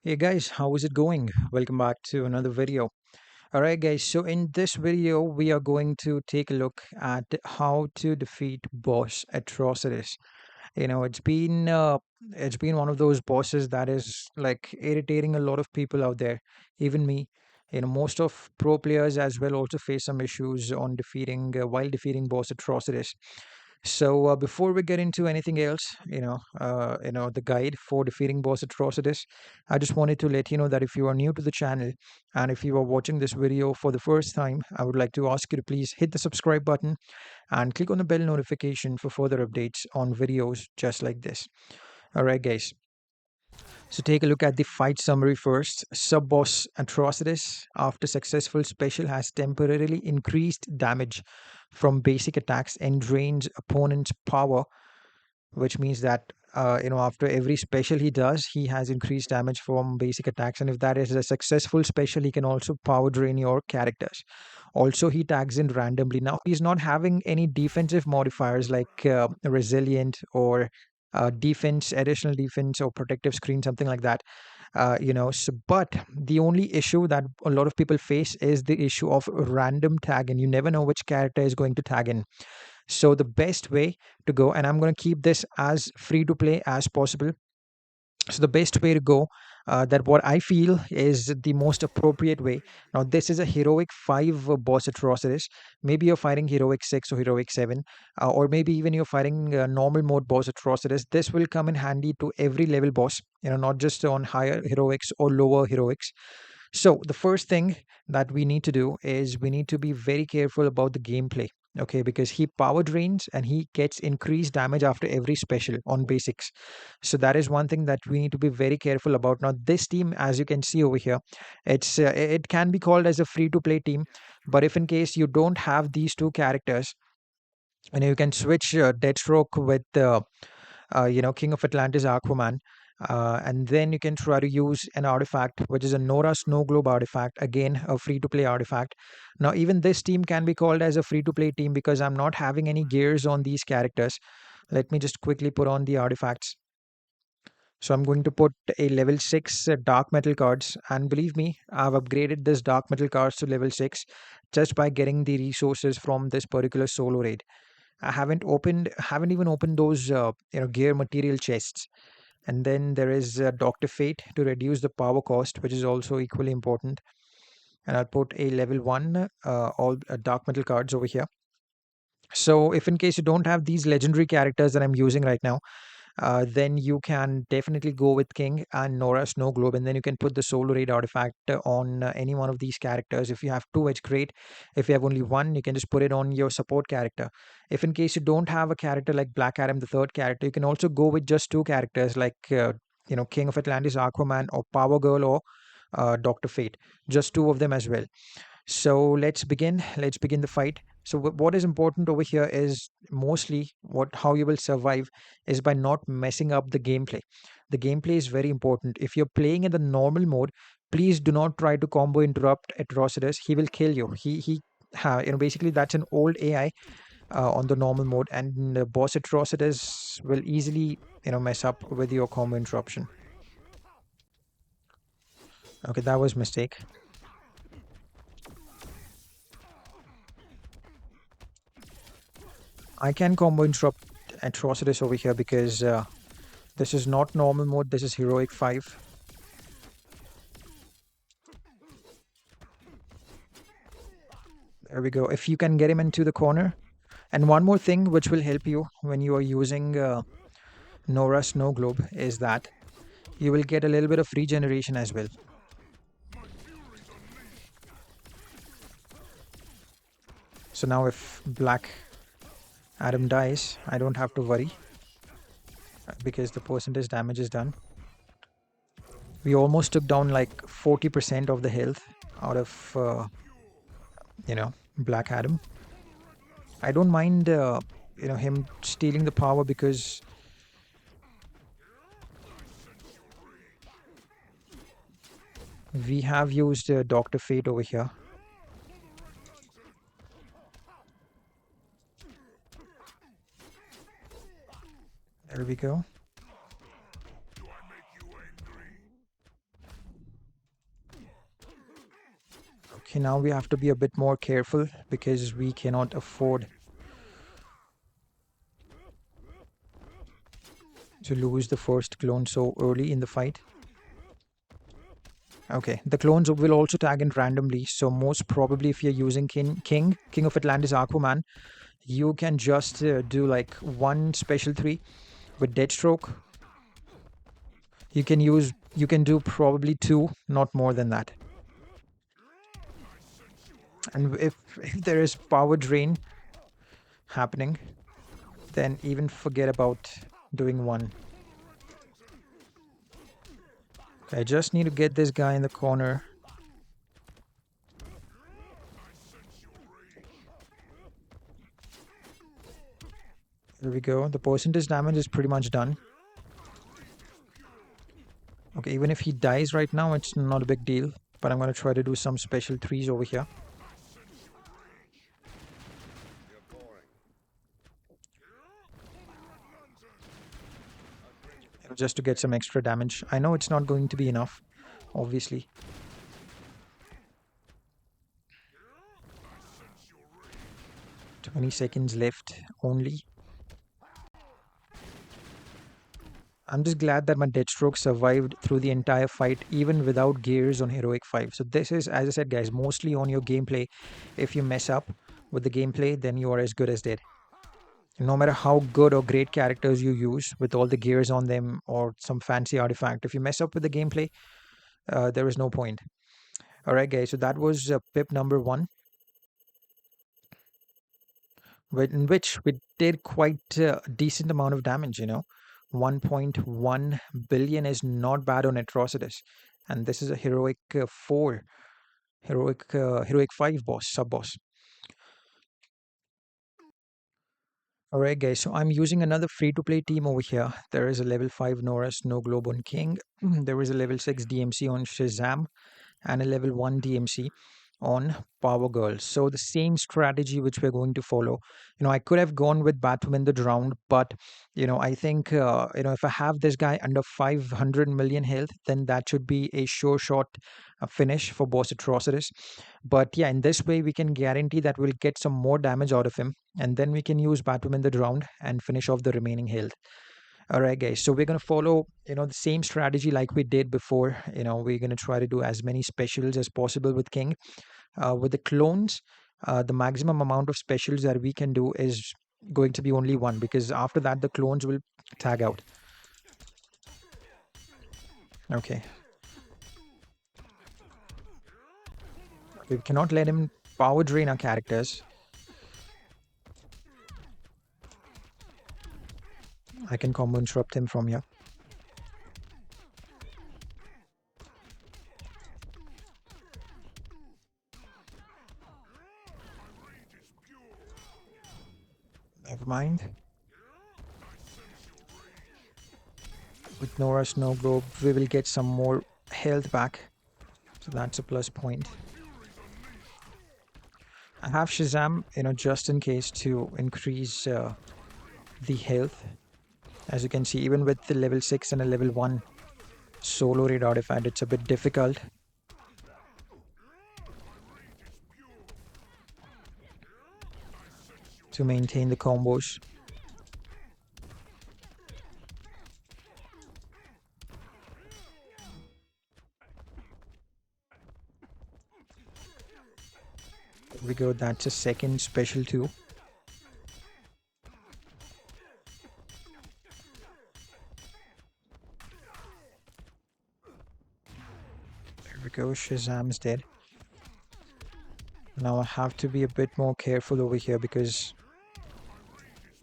Hey guys, how is it going? Welcome back to another video. Alright guys, so in this video we are going to take a look at how to defeat boss Atrocitus. It's been one of those bosses that is like irritating a lot of people out there, even me. Most of pro players as well also face some issues on defeating while defeating boss Atrocitus. So before we get into anything else, the guide for defeating boss Atrocitus, I just wanted to let you know that if you are new to the channel and if you are watching this video for the first time, I would like to ask you to please hit the subscribe button and click on the bell notification for further updates on videos just like this. All right, guys. So take a look at the fight summary first. Sub-boss Atrocitus, after successful special, has temporarily increased damage from basic attacks and drains opponent's power, which means that after every special he does, he has increased damage from basic attacks, and if that is a successful special, he can also power drain your characters. Also, he tags in randomly. Now he's not having any defensive modifiers like resilient or defense, additional defense, or protective screen, something like that. But the only issue that a lot of people face is the issue of random tag, and you never know which character is going to tag in. So the best way to go, and I'm going to keep this as free to play as possible. So the best way to go, that what I feel is the most appropriate way. Now this is a heroic 5 boss Atrocitus. Maybe you're fighting heroic 6 or heroic 7, or maybe even you're fighting normal mode boss Atrocitus. This will come in handy to every level boss, not just on higher heroics or lower heroics. So the first thing that we need to do is we need to be very careful about the gameplay. Okay, because he power drains and he gets increased damage after every special on basics. So that is one thing that we need to be very careful about. Now, this team, as you can see over here, it can be called as a free to play team. But if in case you don't have these two characters, you can switch Deathstroke with King of Atlantis Aquaman. And then you can try to use an artifact, which is a Nora Snow Globe artifact, again, a free to play artifact. Now, even this team can be called as a free to play team because I'm not having any gears on these characters. Let me just quickly put on the artifacts. So I'm going to put a level 6 dark metal cards, and believe me, I've upgraded this dark metal cards to level 6 just by getting the resources from this particular solo raid. I haven't even opened those gear material chests. And then there is Dr. Fate to reduce the power cost, which is also equally important. And I'll put a level 1 all dark metal cards over here. So if in case you don't have these legendary characters that I'm using right now, then you can definitely go with King and Nora Snow Globe, and then you can put the Solar Raid artifact on any one of these characters. If you have two, it's great. If you have only one, you can just put it on your support character. If in case you don't have a character like Black Adam, the third character, you can also go with just two characters like King of Atlantis, Aquaman, or Power Girl, or Doctor Fate. Just two of them as well. So let's begin. Let's begin the fight. So what is important over here is mostly what how you will survive is by not messing up the gameplay. The gameplay is very important. If you're playing in the normal mode, please do not try to combo interrupt Atrocitus. He will kill you. Basically that's an old AI on the normal mode, and boss Atrocitus will easily mess up with your combo interruption. Okay, that was mistake. I can combo interrupt Atrocitus over here because this is not normal mode, this is heroic 5. There we go. If you can get him into the corner. And one more thing which will help you when you are using Nora Snow Globe is that you will get a little bit of regeneration as well. So now if Black Adam dies, I don't have to worry because the percentage damage is done. We almost took down like 40% of the health out of Black Adam. I don't mind him stealing the power because we have used Dr. Fate over here. There we go. Okay, now we have to be a bit more careful because we cannot afford to lose the first clone so early in the fight. Okay, the clones will also tag in randomly, so most probably if you're using King of Atlantis Aquaman, you can just do like one special 3 with Deathstroke. You can do probably 2, not more than that. And if there is power drain happening, then even forget about doing 1. I just need to get this guy in the corner. There we go. The percentage damage is pretty much done. Okay, even if he dies right now, it's not a big deal. But I'm going to try to do some special 3s over here. Just to get some extra damage. I know it's not going to be enough, obviously. $20 left only. I'm just glad that my Deathstroke survived through the entire fight, even without gears on Heroic 5. So this is, as I said, guys, mostly on your gameplay. If you mess up with the gameplay, then you are as good as dead. No matter how good or great characters you use with all the gears on them or some fancy artifact, if you mess up with the gameplay, there is no point. All right, guys, so that was pip number 1, in which we did quite a decent amount of damage, 1.1 billion is not bad on Atrocitus. And this is a heroic 4, heroic 5 boss, sub boss. All right, guys, so I'm using another free-to-play team over here. There is a level 5 Norus, no globe on King. There is a level 6 DMC on Shazam and a level 1 DMC on Power Girl. So the same strategy which we're going to follow. I could have gone with Batwoman the Drowned, but I think if I have this guy under 500 million health, then that should be a sure shot finish for boss Atrocitus. But yeah, in this way we can guarantee that we'll get some more damage out of him, and then we can use Batwoman the Drowned and finish off the remaining health. All right, guys. So we're going to follow, the same strategy like we did before. We're going to try to do as many specials as possible with King. With the clones, the maximum amount of specials that we can do is going to be only 1, because after that, the clones will tag out. Okay. We cannot let him power drain our characters. I can combo interrupt him from here. Never mind. With Nora's no globe, we will get some more health back. So that's a plus point. I have Shazam, just in case to increase the health. As you can see, even with the level 6 and a level 1 solo raid artifact, it's a bit difficult. To maintain the combos. There we go, that's a second special too. There we go, Shazam's dead. Now I have to be a bit more careful over here because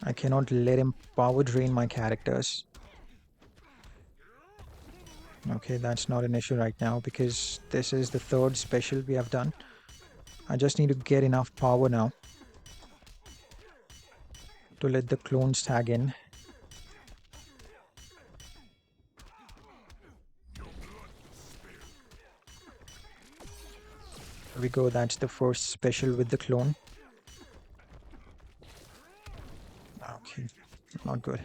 I cannot let him power drain my characters. Okay, that's not an issue right now because this is the 3rd special we have done. I just need to get enough power now to let the clones tag in. There we go, that's the first special with the clone. Okay, not good.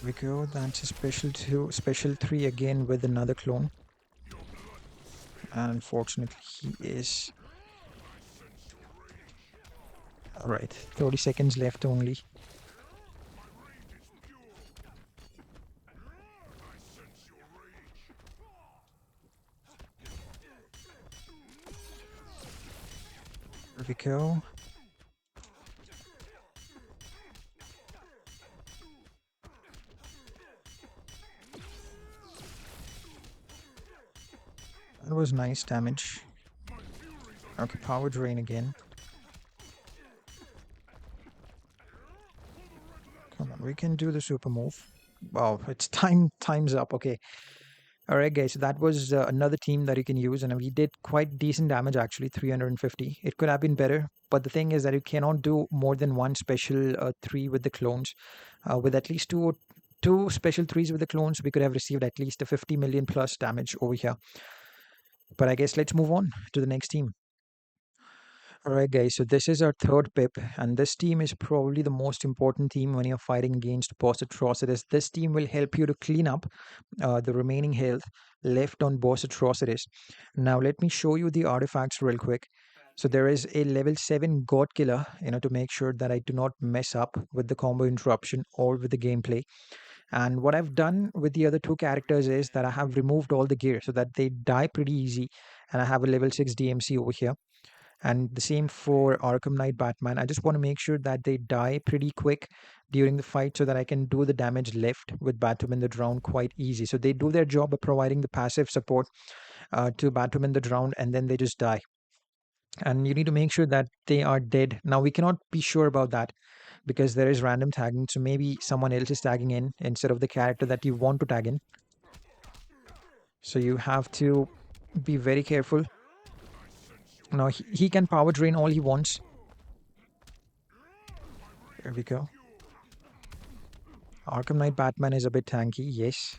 We go. That's a special 2, special 3 again with another clone. And unfortunately, he is. Alright, 30 seconds left only. There we go. That was nice damage. Okay, power drain again. Come on, we can do the super move. Wow, it's time's up. Okay. All right, guys. So that was another team that you can use, and we did quite decent damage actually, 350. It could have been better, but the thing is that you cannot do more than one special 3 with the clones. With at least two special 3s with the clones, we could have received at least a 50 million plus damage over here. But I guess let's move on to the next team. All right, guys. So this is our third pip, and this team is probably the most important team when you're fighting against boss atrocities. This team will help you to clean up the remaining health left on boss atrocities. Now, let me show you the artifacts real quick. So there is a level 7 God Killer, to make sure that I do not mess up with the combo interruption or with the gameplay. And what I've done with the other two characters is that I have removed all the gear so that they die pretty easy, and I have a level 6 DMC over here. And the same for Arkham Knight Batman. I just want to make sure that they die pretty quick during the fight so that I can do the damage left with Batman the Drown quite easy. So they do their job of providing the passive support to Batman the Drown, and then they just die. And you need to make sure that they are dead. Now, we cannot be sure about that because there is random tagging. So maybe someone else is tagging in instead of the character that you want to tag in. So you have to be very careful. Now, he can power drain all he wants. There we go. Arkham Knight Batman is a bit tanky, yes.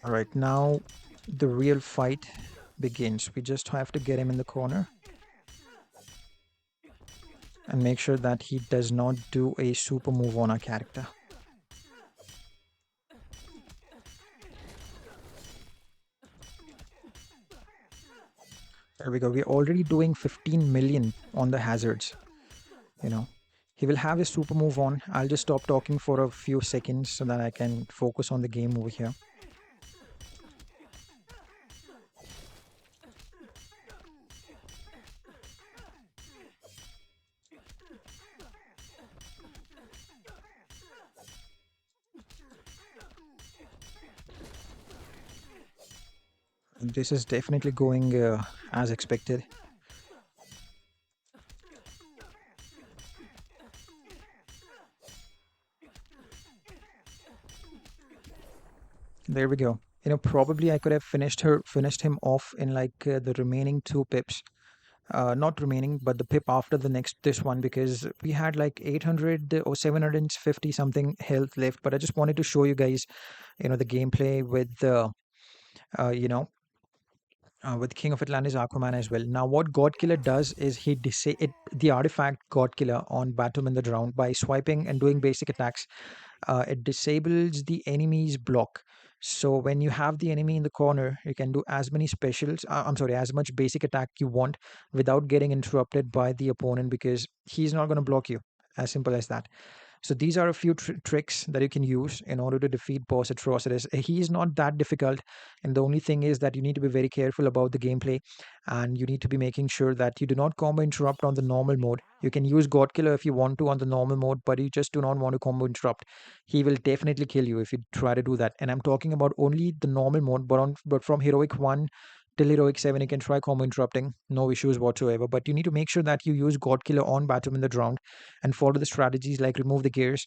Alright, now the real fight begins. We just have to get him in the corner and make sure that he does not do a super move on our character. There we go. We're already doing 15 million on the hazards. You know, he will have his super move on. I'll just stop talking for a few seconds so that I can focus on the game over here. This is definitely going as expected. There we go. Probably I could have finished him off in like the remaining two pips. Not remaining, but the pip after this one, because we had like 800 or 750 something health left. But I just wanted to show you guys, the gameplay uh, you know, with King of Atlantis Aquaman as well. Now, what God Killer does is the artifact God Killer on Batman the Drowned by swiping and doing basic attacks. It disables the enemy's block. So when you have the enemy in the corner, you can do as many specials. I'm sorry, as much basic attack you want without getting interrupted by the opponent because he's not going to block you. As simple as that. So these are a few tricks that you can use in order to defeat boss atrocities. He is not that difficult, and the only thing is that you need to be very careful about the gameplay, and you need to be making sure that you do not combo interrupt on the normal mode. You can use God Killer if you want to on the normal mode, but you just do not want to combo interrupt. He will definitely kill you if you try to do that. And I'm talking about only the normal mode, but from heroic 1 till heroic 7 you can try combo interrupting, no issues whatsoever. But you need to make sure that you use God Killer on Batman the Drowned and follow the strategies like remove the gears,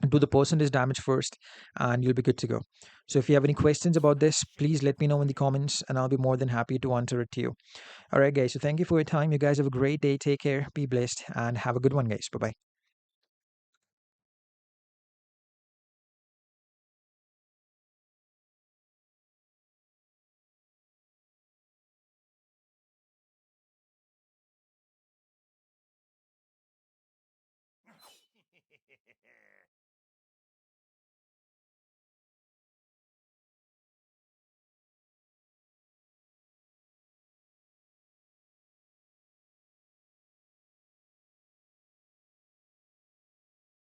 do the percentage damage first, and you'll be good to go. So if you have any questions about this, please let me know in the comments and I'll be more than happy to answer it to you. All right, guys. So thank you for your time. You guys have a great day. Take care, be blessed, and have a good one, guys. Bye bye.